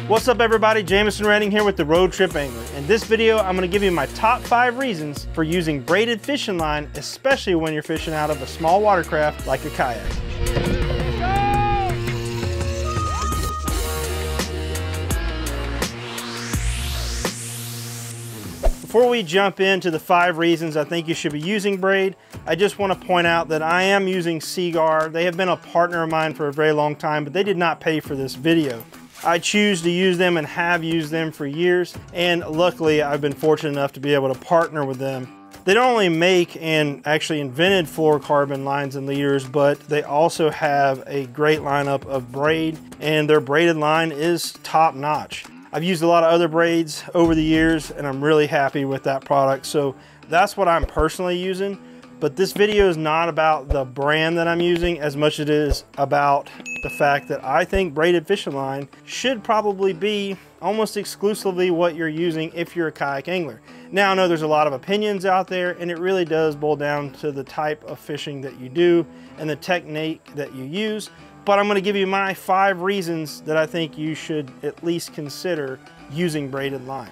What's up everybody, Jamison Redding here with the Road Trip Angler. In this video, I'm gonna give you my top 5 reasons for using braided fishing line, especially when you're fishing out of a small watercraft like a kayak. Before we jump into the 5 reasons I think you should be using braid, I just want to point out that I am using Seaguar. They have been a partner of mine for a very long time, but they did not pay for this video. I choose to use them and have used them for years, and luckily I've been fortunate enough to be able to partner with them. They don't only make and actually invented fluorocarbon lines and leaders, but they also have a great lineup of braid, and their braided line is top notch. I've used a lot of other braids over the years and I'm really happy with that product. So that's what I'm personally using. But this video is not about the brand that I'm using as much as it is about the fact that I think braided fishing line should probably be almost exclusively what you're using if you're a kayak angler. Now I know there's a lot of opinions out there, and it really does boil down to the type of fishing that you do and the technique that you use. But I'm going to give you my 5 reasons that I think you should at least consider using braided line.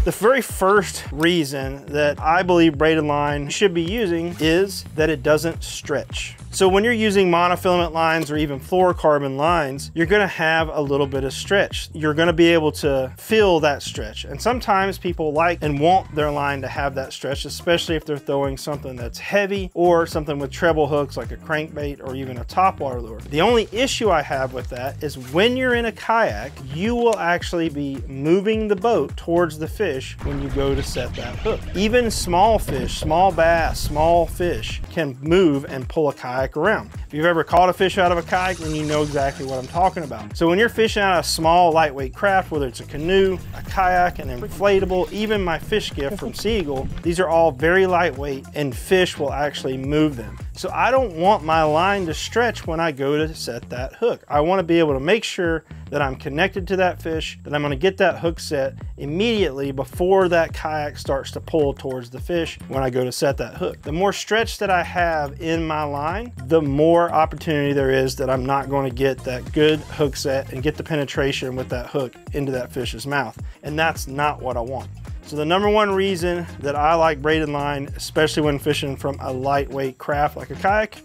The very first reason that I believe braided line should be using is that it doesn't stretch. So when you're using monofilament lines or even fluorocarbon lines, you're gonna have a little bit of stretch. You're gonna be able to feel that stretch. And sometimes people like and want their line to have that stretch, especially if they're throwing something that's heavy or something with treble hooks like a crankbait or even a topwater lure. The only issue I have with that is when you're in a kayak, you will actually be moving the boat towards the fish when you go to set that hook. Even small fish, small bass, small fish can move and pull a kayak around. If you've ever caught a fish out of a kayak, then you know exactly what I'm talking about. So when you're fishing out a small lightweight craft, whether it's a canoe, a kayak, an inflatable, even my fish gift from Seaguar, these are all very lightweight and fish will actually move them. So I don't want my line to stretch when I go to set that hook. I want to be able to make sure that I'm connected to that fish, that I'm going to get that hook set immediately before that kayak starts to pull towards the fish when I go to set that hook. The more stretch that I have in my line, the more opportunity there is that I'm not going to get that good hook set and get the penetration with that hook into that fish's mouth. And that's not what I want. So the number 1 reason that I like braided line, especially when fishing from a lightweight craft like a kayak,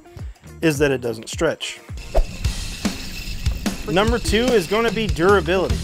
is that it doesn't stretch. Number 2 is going to be durability.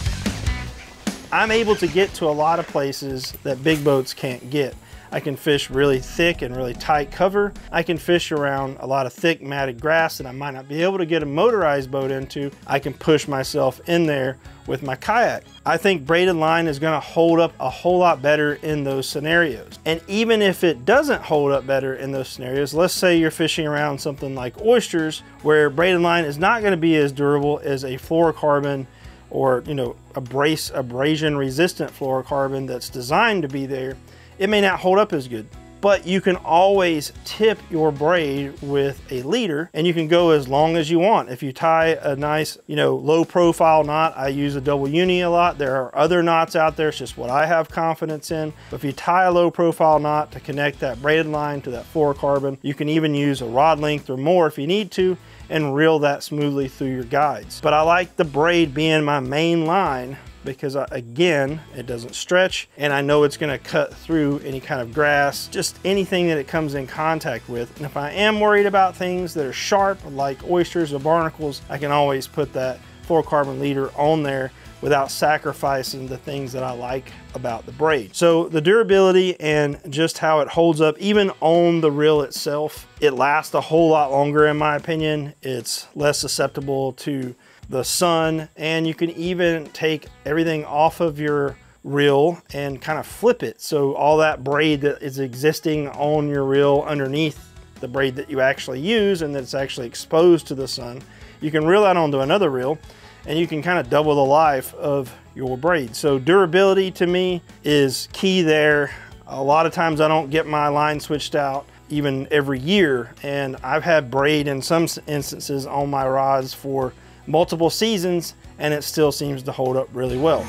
I'm able to get to a lot of places that big boats can't get. I can fish really thick and really tight cover. I can fish around a lot of thick matted grass that I might not be able to get a motorized boat into. I can push myself in there with my kayak. I think braided line is going to hold up a whole lot better in those scenarios. And even if it doesn't hold up better in those scenarios, let's say you're fishing around something like oysters where braided line is not going to be as durable as a fluorocarbon or, you know, abrasion resistant fluorocarbon that's designed to be there. It may not hold up as good, but you can always tip your braid with a leader and you can go as long as you want. If you tie a nice, you know, low profile knot, I use a double uni a lot. There are other knots out there. It's just what I have confidence in. But if you tie a low profile knot to connect that braided line to that fluorocarbon, you can even use a rod length or more if you need to and reel that smoothly through your guides. But I like the braid being my main line because again, it doesn't stretch and I know it's going to cut through any kind of grass, just anything that it comes in contact with. And if I am worried about things that are sharp like oysters or barnacles, I can always put that fluorocarbon leader on there without sacrificing the things that I like about the braid. So the durability and just how it holds up even on the reel itself, it lasts a whole lot longer in my opinion. It's less susceptible to the sun, and you can even take everything off of your reel and kind of flip it. So all that braid that is existing on your reel underneath the braid that you actually use and that's actually exposed to the sun, you can reel that onto another reel and you can kind of double the life of your braid. So durability to me is key there. A lot of times I don't get my line switched out even every year, and I've had braid in some instances on my rods for multiple seasons and it still seems to hold up really well.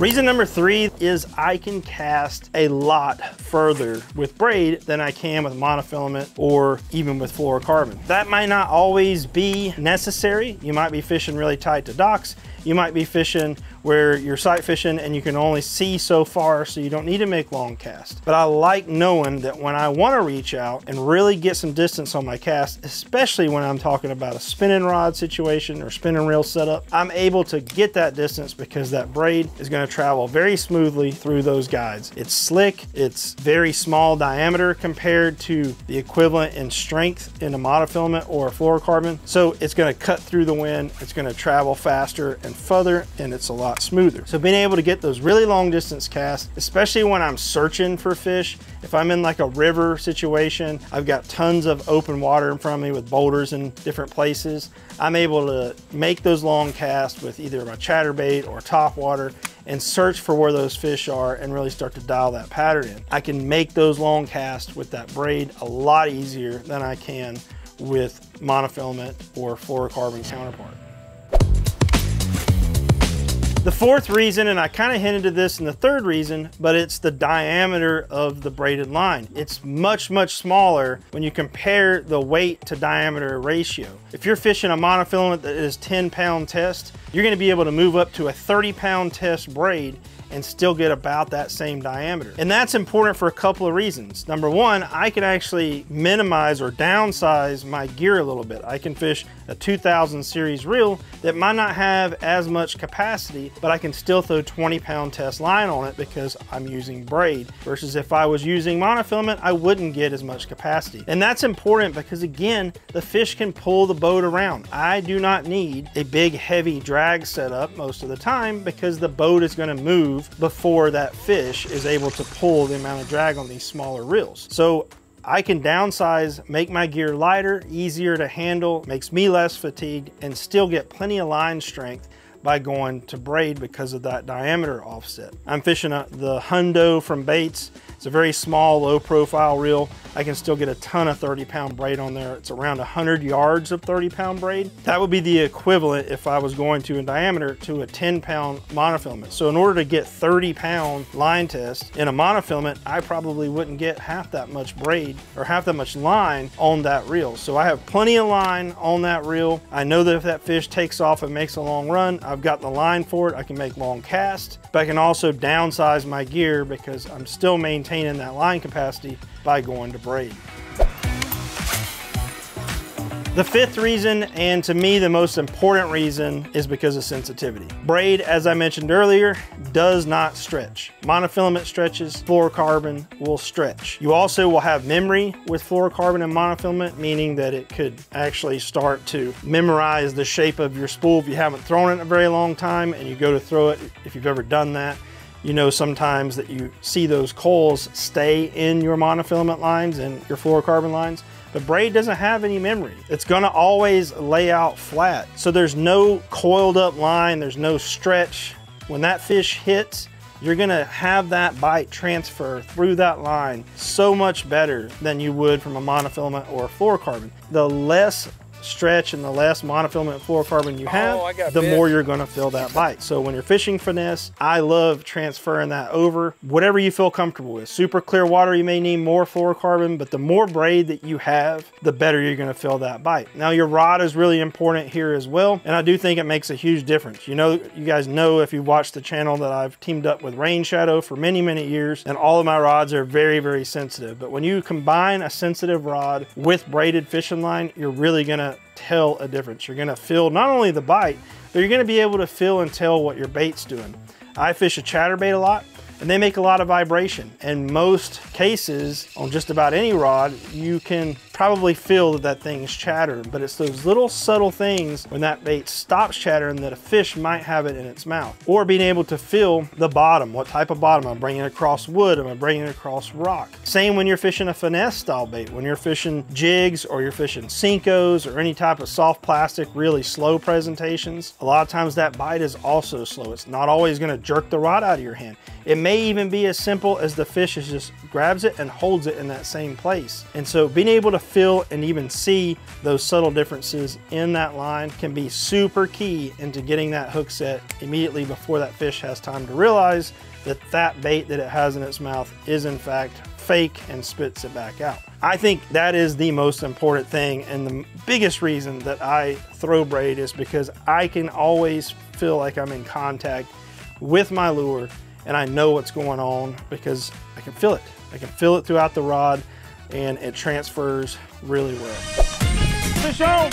Reason number 3 is I can cast a lot further with braid than I can with monofilament or even with fluorocarbon. That might not always be necessary. You might be fishing really tight to docks. You might be fishing where you're sight fishing and you can only see so far, so you don't need to make long casts. But I like knowing that when I want to reach out and really get some distance on my cast, especially when I'm talking about a spinning rod situation or spinning reel setup, I'm able to get that distance because that braid is going to travel very smoothly through those guides. It's slick, it's very small diameter compared to the equivalent in strength in a monofilament or a fluorocarbon. So it's going to cut through the wind, it's going to travel faster and further, and it's a lot smoother. So being able to get those really long distance casts, especially when I'm searching for fish, if I'm in like a river situation, I've got tons of open water in front of me with boulders in different places, I'm able to make those long casts with either my chatterbait or top water and search for where those fish are and really start to dial that pattern in. I can make those long casts with that braid a lot easier than I can with monofilament or fluorocarbon counterpart. The 4th reason, and I kind of hinted at this in the 3rd reason, but it's the diameter of the braided line. It's much, much smaller when you compare the weight to diameter ratio. If you're fishing a monofilament that is 10-pound test, you're going to be able to move up to a 30-pound test braid and still get about that same diameter. And that's important for a couple of reasons. Number 1, I can actually minimize or downsize my gear a little bit. I can fish a 2000 series reel that might not have as much capacity, but I can still throw 20-pound test line on it because I'm using braid, versus if I was using monofilament, I wouldn't get as much capacity. And that's important because, again, the fish can pull the boat around. I do not need a big heavy drag setup most of the time because the boat is going to move before that fish is able to pull the amount of drag on these smaller reels. So I can downsize, make my gear lighter, easier to handle, makes me less fatigued, and still get plenty of line strength by going to braid because of that diameter offset. I'm fishing the Hundo from Baits. It's a very small, low profile reel. I can still get a ton of 30-pound braid on there. It's around 100 yards of 30-pound braid. That would be the equivalent, if I was going to in diameter, to a 10-pound monofilament. So in order to get 30-pound line test in a monofilament, I probably wouldn't get half that much braid or half that much line on that reel. So I have plenty of line on that reel. I know that if that fish takes off and makes a long run, I've got the line for it. I can make long casts, but I can also downsize my gear because I'm still maintaining that line capacity by going to braid. The 5th reason, and to me the most important reason, is because of sensitivity. Braid, as I mentioned earlier, does not stretch. Monofilament stretches, fluorocarbon will stretch. You also will have memory with fluorocarbon and monofilament, meaning that it could actually start to memorize the shape of your spool if you haven't thrown it in a very long time and you go to throw it. If you've ever done that, you know sometimes that you see those coils stay in your monofilament lines and your fluorocarbon lines. But braid doesn't have any memory. It's gonna always lay out flat. So there's no coiled up line, there's no stretch. When that fish hits, you're gonna have that bite transfer through that line so much better than you would from a monofilament or a fluorocarbon. The less stretch and the less monofilament fluorocarbon you have, the more you're gonna feel that bite. So when you're fishing finesse, I love transferring that over. Whatever you feel comfortable with. Super clear water, you may need more fluorocarbon, but the more braid that you have, the better you're gonna feel that bite. Now your rod is really important here as well, and I do think it makes a huge difference. You know, you guys know if you watch the channel that I've teamed up with Rain Shadow for many, many years, and all of my rods are very, very sensitive. But when you combine a sensitive rod with braided fishing line, you're really gonna tell a difference. You're gonna feel not only the bite, but you're gonna be able to feel and tell what your bait's doing. I fish a chatterbait a lot, and they make a lot of vibration. In most cases, on just about any rod, you can probably feel that that thing's chattering, but it's those little subtle things when that bait stops chattering that a fish might have it in its mouth. Or being able to feel the bottom. What type of bottom? Am I bringing it across wood? Am I bringing it across rock? Same when you're fishing a finesse style bait. When you're fishing jigs or you're fishing Cincos or any type of soft plastic, really slow presentations, a lot of times that bite is also slow. It's not always gonna jerk the rod out of your hand. It may even be as simple as the fish is just grabs it and holds it in that same place. And so being able to feel and even see those subtle differences in that line can be super key into getting that hook set immediately before that fish has time to realize that that bait that it has in its mouth is in fact fake and spits it back out. I think that is the most important thing, and the biggest reason that I throw braid is because I can always feel like I'm in contact with my lure and I know what's going on because I can feel it. I can feel it throughout the rod and it transfers really well. Fish on!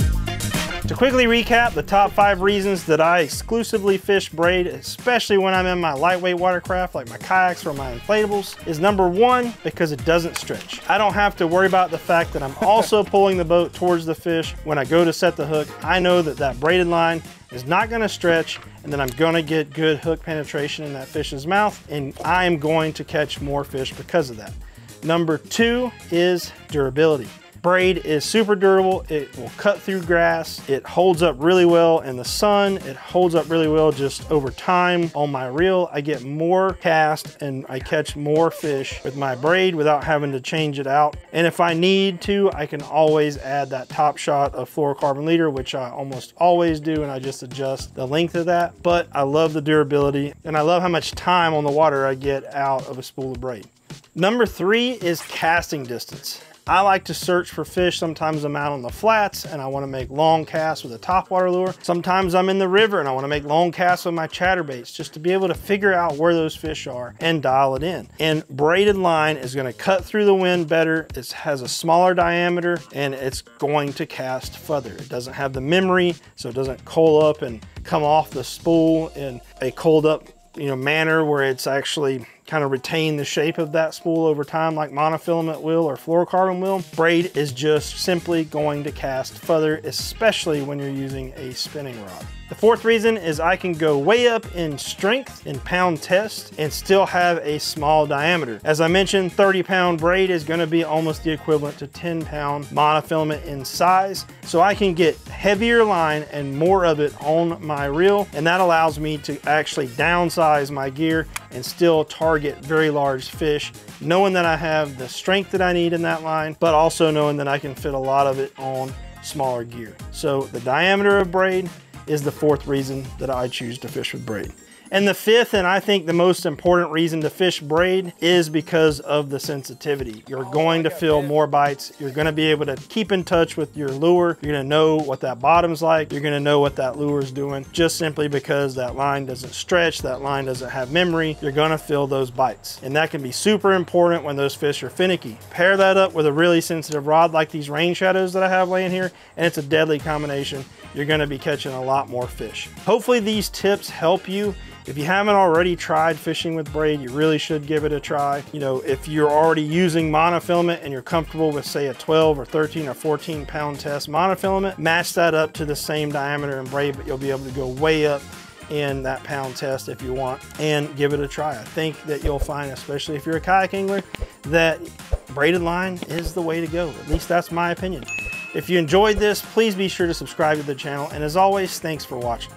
To quickly recap the top 5 reasons that I exclusively fish braid, especially when I'm in my lightweight watercraft like my kayaks or my inflatables, is number 1, because it doesn't stretch. I don't have to worry about the fact that I'm also pulling the boat towards the fish when I go to set the hook. I know that that braided line is not going to stretch and then I'm going to get good hook penetration in that fish's mouth, and I'm going to catch more fish because of that. Number 2 is durability. Braid is super durable. It will cut through grass. It holds up really well in the sun. It holds up really well just over time. On my reel, I get more cast and I catch more fish with my braid without having to change it out. And if I need to, I can always add that top shot of fluorocarbon leader, which I almost always do, and I just adjust the length of that. But I love the durability and I love how much time on the water I get out of a spool of braid. Number 3 is casting distance. I like to search for fish. Sometimes I'm out on the flats and I want to make long casts with a topwater lure. Sometimes I'm in the river and I want to make long casts with my chatterbaits just to be able to figure out where those fish are and dial it in. And braided line is going to cut through the wind better. It has a smaller diameter and it's going to cast further. It doesn't have the memory, so it doesn't coil up and come off the spool in a coiled up manner where it's actually kind of retain the shape of that spool over time like monofilament will or fluorocarbon will. Braid is just simply going to cast further, especially when you're using a spinning rod. The 4th reason is I can go way up in strength in pound test and still have a small diameter. As I mentioned, 30-pound braid is going to be almost the equivalent to 10-pound monofilament in size. So I can get heavier line and more of it on my reel, and that allows me to actually downsize my gear and still target very large fish, knowing that I have the strength that I need in that line, but also knowing that I can fit a lot of it on smaller gear. So the diameter of braid is the 4th reason that I choose to fish with braid. And the 5th, and I think the most important reason to fish braid, is because of the sensitivity. You're going to feel more bites. You're going to be able to keep in touch with your lure. You're going to know what that bottom's like. You're going to know what that lure is doing, just simply because that line doesn't stretch, that line doesn't have memory. You're going to feel those bites. And that can be super important when those fish are finicky. Pair that up with a really sensitive rod like these rain shadows that I have laying here, and it's a deadly combination. You're going to be catching a lot more fish. Hopefully these tips help you. If you haven't already tried fishing with braid, you really should give it a try. If you're already using monofilament and you're comfortable with, say, a 12 or 13 or 14 pound test monofilament, match that up to the same diameter in braid, but you'll be able to go way up in that pound test if you want, and give it a try. I think that you'll find, especially if you're a kayak angler, that braided line is the way to go. At least that's my opinion. If you enjoyed this, please be sure to subscribe to the channel, and as always, thanks for watching.